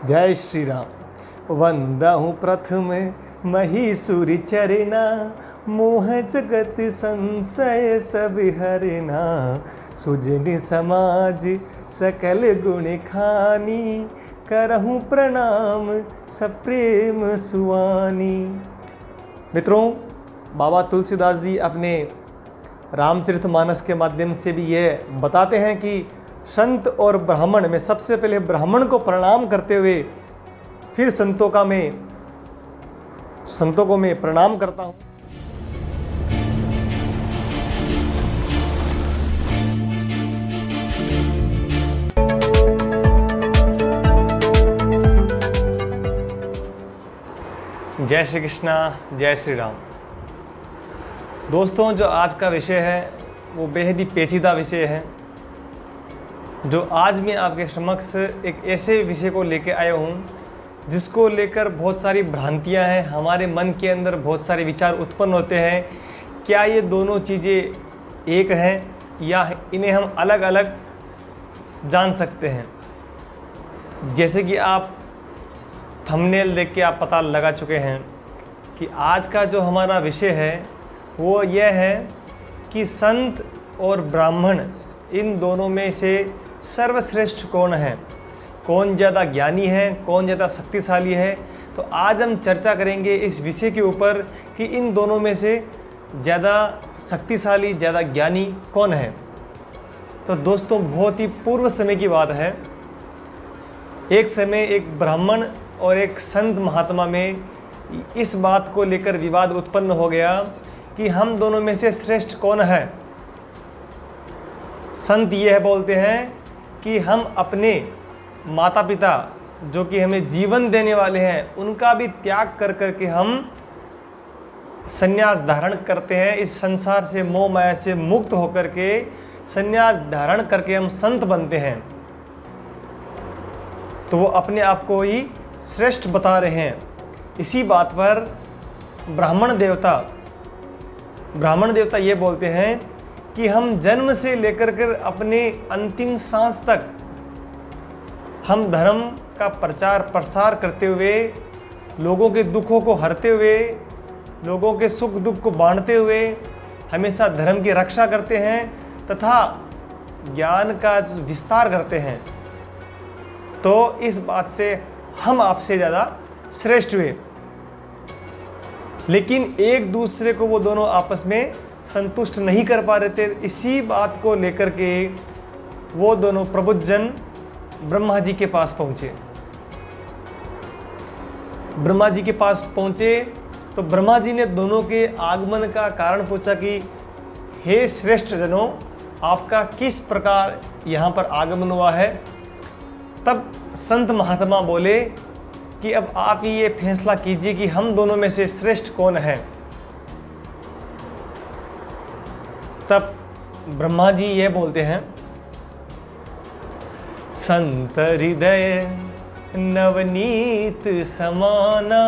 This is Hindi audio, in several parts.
जय श्री राम। वंदहु प्रथम महीसुरी चरना, मोह जगत संशय सब हरना। सुजनि समाज सकल गुण खानी, करहूँ प्रणाम सप्रेम सुवानी। मित्रों, बाबा तुलसीदास जी अपने रामचरितमानस के माध्यम से भी ये बताते हैं कि संत और ब्राह्मण में सबसे पहले ब्राह्मण को प्रणाम करते हुए फिर संतों को मैं प्रणाम करता हूँ। जय श्री कृष्णा, जय श्री राम। दोस्तों, जो आज का विषय है वो बेहद ही पेचीदा विषय है। जो आज मैं आपके समक्ष एक ऐसे विषय को लेकर आया हूँ जिसको लेकर बहुत सारी भ्रांतियाँ हैं, हमारे मन के अंदर बहुत सारे विचार उत्पन्न होते हैं। क्या ये दोनों चीज़ें एक हैं या इन्हें हम अलग अलग जान सकते हैं? जैसे कि आप थंबनेल देख के आप पता लगा चुके हैं कि आज का जो हमारा विषय है वो यह है कि संत और ब्राह्मण इन दोनों में से सर्वश्रेष्ठ कौन है, कौन ज़्यादा ज्ञानी है, कौन ज़्यादा शक्तिशाली है। तो आज हम चर्चा करेंगे इस विषय के ऊपर कि इन दोनों में से ज़्यादा शक्तिशाली, ज़्यादा ज्ञानी कौन है। तो दोस्तों, बहुत ही पूर्व समय की बात है। एक समय एक ब्राह्मण और एक संत महात्मा में इस बात को लेकर विवाद उत्पन्न हो गया कि हम दोनों में से श्रेष्ठ कौन है। संत यह बोलते हैं कि हम अपने माता पिता जो कि हमें जीवन देने वाले हैं उनका भी त्याग कर करके हम संन्यास धारण करते हैं। इस संसार से, मोह माया से मुक्त होकर के संन्यास धारण करके हम संत बनते हैं। तो वो अपने आप को ही श्रेष्ठ बता रहे हैं। इसी बात पर ब्राह्मण देवता ये बोलते हैं कि हम जन्म से लेकर कर अपने अंतिम सांस तक हम धर्म का प्रचार प्रसार करते हुए, लोगों के दुखों को हरते हुए, लोगों के सुख दुख को बांटते हुए हमेशा धर्म की रक्षा करते हैं तथा ज्ञान का विस्तार करते हैं। तो इस बात से हम आपसे ज़्यादा श्रेष्ठ हुए। लेकिन एक दूसरे को वो दोनों आपस में संतुष्ट नहीं कर पा रहे थे। इसी बात को लेकर के वो दोनों प्रबुद्धजन ब्रह्मा जी के पास पहुँचे। ब्रह्मा जी के पास पहुँचे तो ब्रह्मा जी ने दोनों के आगमन का कारण पूछा कि हे श्रेष्ठ जनों, आपका किस प्रकार यहाँ पर आगमन हुआ है। तब संत महात्मा बोले कि अब आप ही ये फैसला कीजिए कि हम दोनों में से श्रेष्ठ कौन है। तब ब्रह्मा जी ये बोलते हैं, संत हृदय नवनीत समाना।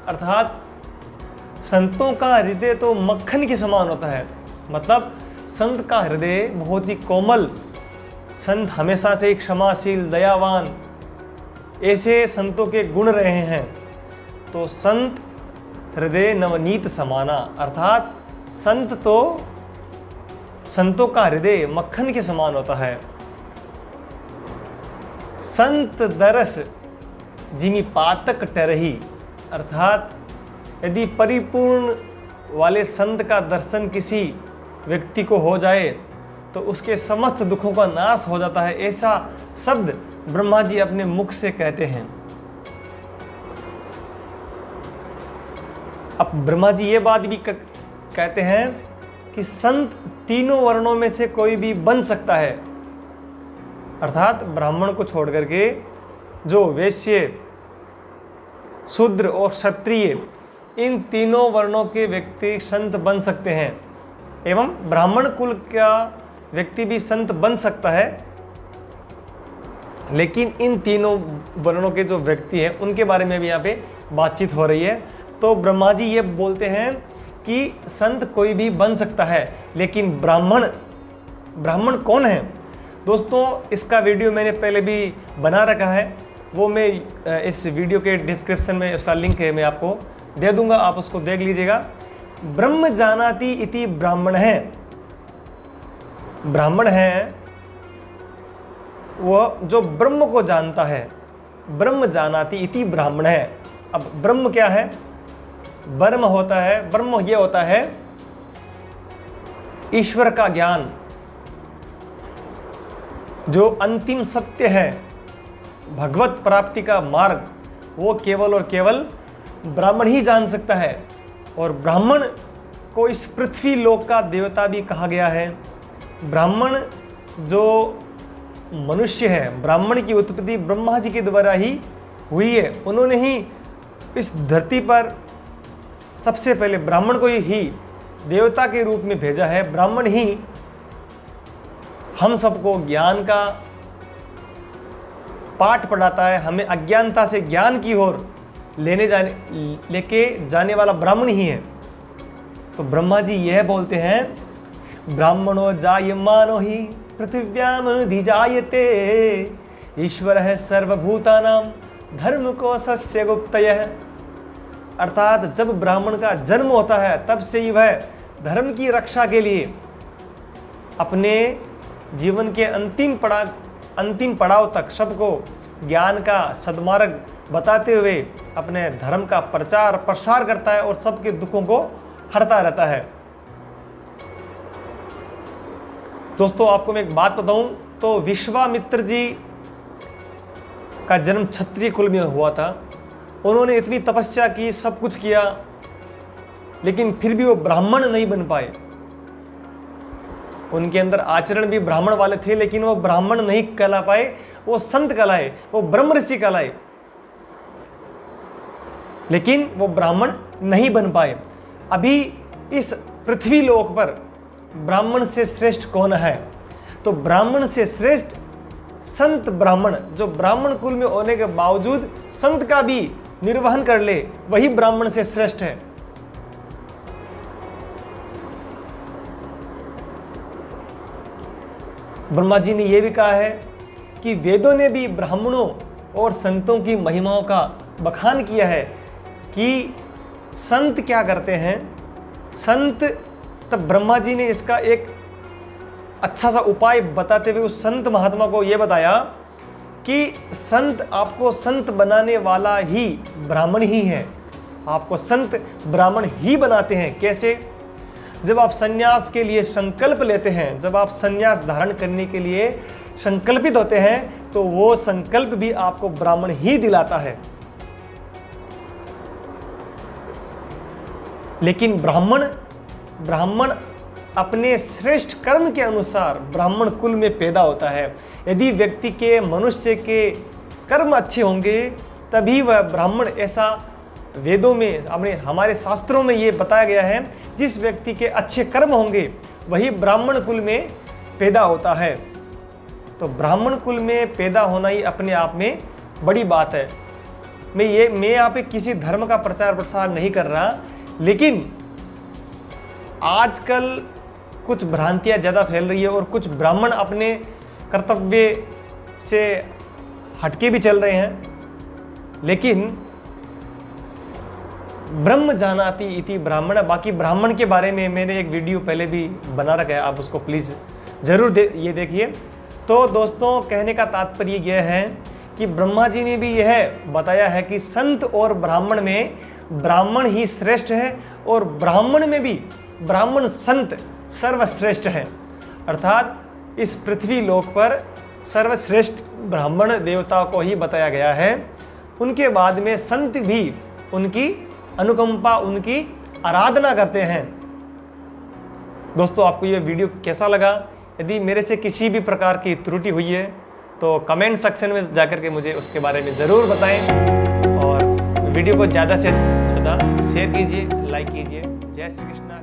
अर्थात संतों का हृदय तो मक्खन के समान होता है। मतलब संत का हृदय बहुत ही कोमल, संत हमेशा से क्षमाशील, दयावान, ऐसे संतों के गुण रहे हैं। तो संत हृदय नवनीत समाना, अर्थात संतों का हृदय मक्खन के समान होता है। संत दरस जिमी पातक टरही, अर्थात यदि परिपूर्ण वाले संत का दर्शन किसी व्यक्ति को हो जाए तो उसके समस्त दुखों का नाश हो जाता है। ऐसा शब्द ब्रह्मा जी अपने मुख से कहते हैं। अब ब्रह्मा जी ये बात भी कहते हैं कि संत तीनों वर्णों में से कोई भी बन सकता है। अर्थात ब्राह्मण को छोड़ करके जो वैश्य, शूद्र और क्षत्रिय, इन तीनों वर्णों के व्यक्ति संत बन सकते हैं। एवं ब्राह्मण कुल का व्यक्ति भी संत बन सकता है। लेकिन इन तीनों वर्णों के जो व्यक्ति हैं उनके बारे में भी यहाँ पे बातचीत हो रही है। तो ब्रह्मा जी ये बोलते हैं कि संत कोई भी बन सकता है, लेकिन ब्राह्मण कौन है? दोस्तों, इसका वीडियो मैंने पहले भी बना रखा है। वो मैं इस वीडियो के डिस्क्रिप्शन में उसका लिंक है, मैं आपको दे दूंगा, आप उसको देख लीजिएगा। ब्रह्म जानाति इति ब्राह्मण है, ब्राह्मण है वो जो ब्रह्म को जानता है। ब्रह्म जानाति इति ब्राह्मण है। अब ब्रह्म क्या है? ब्रह्म होता है, ब्रह्म ये होता है ईश्वर का ज्ञान, जो अंतिम सत्य है, भगवत प्राप्ति का मार्ग, वो केवल और केवल ब्राह्मण ही जान सकता है। और ब्राह्मण को इस पृथ्वी लोक का देवता भी कहा गया है। ब्राह्मण जो मनुष्य है, ब्राह्मण की उत्पत्ति ब्रह्मा जी के द्वारा ही हुई है। उन्होंने ही इस धरती पर सबसे पहले ब्राह्मण को ही देवता के रूप में भेजा है। ब्राह्मण ही हम सबको ज्ञान का पाठ पढ़ाता है, हमें अज्ञानता से ज्ञान की ओर लेके जाने वाला ब्राह्मण ही है। तो ब्रह्मा जी यह बोलते हैं, ब्राह्मणो जायमानो ही पृथिव्याम अधिजायते, ईश्वर है सर्वभूतानां धर्म को सस्य गुप्तयः। अर्थात जब ब्राह्मण का जन्म होता है तब से ही वह धर्म की रक्षा के लिए अपने जीवन के अंतिम पड़ाव तक सबको ज्ञान का सद्मार्ग बताते हुए अपने धर्म का प्रचार प्रसार करता है और सबके दुखों को हरता रहता है। दोस्तों, आपको मैं एक बात बताऊं तो विश्वामित्र जी का जन्म क्षत्रिय कुल में हुआ था। उन्होंने इतनी तपस्या की, सब कुछ किया, लेकिन फिर भी वो ब्राह्मण नहीं बन पाए। उनके अंदर आचरण भी ब्राह्मण वाले थे, लेकिन वो ब्राह्मण नहीं कहला पाए, वो संत कहलाए, वो ब्रह्म ऋषि कहलाए, लेकिन वो ब्राह्मण नहीं बन पाए। अभी इस पृथ्वी लोक पर ब्राह्मण से श्रेष्ठ कौन है? तो ब्राह्मण से श्रेष्ठ संत ब्राह्मण, जो ब्राह्मण कुल में होने के बावजूद संत का भी निर्वहन कर ले, वही ब्राह्मण से श्रेष्ठ है। ब्रह्मा जी ने यह भी कहा है कि वेदों ने भी ब्राह्मणों और संतों की महिमाओं का बखान किया है कि संत क्या करते हैं। संत, तब ब्रह्मा जी ने इसका एक अच्छा सा उपाय बताते हुए उस संत महात्मा को यह बताया कि संत, आपको संत बनाने वाला ही ब्राह्मण ही है। आपको संत ब्राह्मण ही बनाते हैं। कैसे? जब आप संन्यास के लिए संकल्प लेते हैं, जब आप संन्यास धारण करने के लिए संकल्पित होते हैं, तो वो संकल्प भी आपको ब्राह्मण ही दिलाता है। लेकिन ब्राह्मण अपने श्रेष्ठ कर्म के अनुसार ब्राह्मण कुल में पैदा होता है। यदि व्यक्ति के, मनुष्य के कर्म अच्छे होंगे तभी वह ब्राह्मण, ऐसा वेदों में, हमारे शास्त्रों में ये बताया गया है, जिस व्यक्ति के अच्छे कर्म होंगे वही ब्राह्मण कुल में पैदा होता है। तो ब्राह्मण कुल में पैदा होना ही अपने आप में बड़ी बात है। मैं यहाँ पे किसी धर्म का प्रचार प्रसार नहीं कर रहा, लेकिन आजकल कुछ भ्रांतियाँ ज़्यादा फैल रही है और कुछ ब्राह्मण अपने कर्तव्य से हटके भी चल रहे हैं। लेकिन ब्रह्म जानाति इति ब्राह्मण, बाकी ब्राह्मण के बारे में मैंने एक वीडियो पहले भी बना रखा है, आप उसको प्लीज़ ज़रूर ये देखिए। तो दोस्तों, कहने का तात्पर्य यह है कि ब्रह्मा जी ने भी यह बताया है कि संत और ब्राह्मण में ब्राह्मण ही श्रेष्ठ है और ब्राह्मण में भी ब्राह्मण संत सर्वश्रेष्ठ है। अर्थात इस पृथ्वी लोक पर सर्वश्रेष्ठ ब्राह्मण देवताओं को ही बताया गया है। उनके बाद में संत भी उनकी अनुकंपा, उनकी आराधना करते हैं। दोस्तों, आपको यह वीडियो कैसा लगा? यदि मेरे से किसी भी प्रकार की त्रुटि हुई है तो कमेंट सेक्शन में जाकर के मुझे उसके बारे में ज़रूर बताएं और वीडियो को ज़्यादा से ज़्यादा शेयर कीजिए, लाइक कीजिए। जय श्री कृष्ण।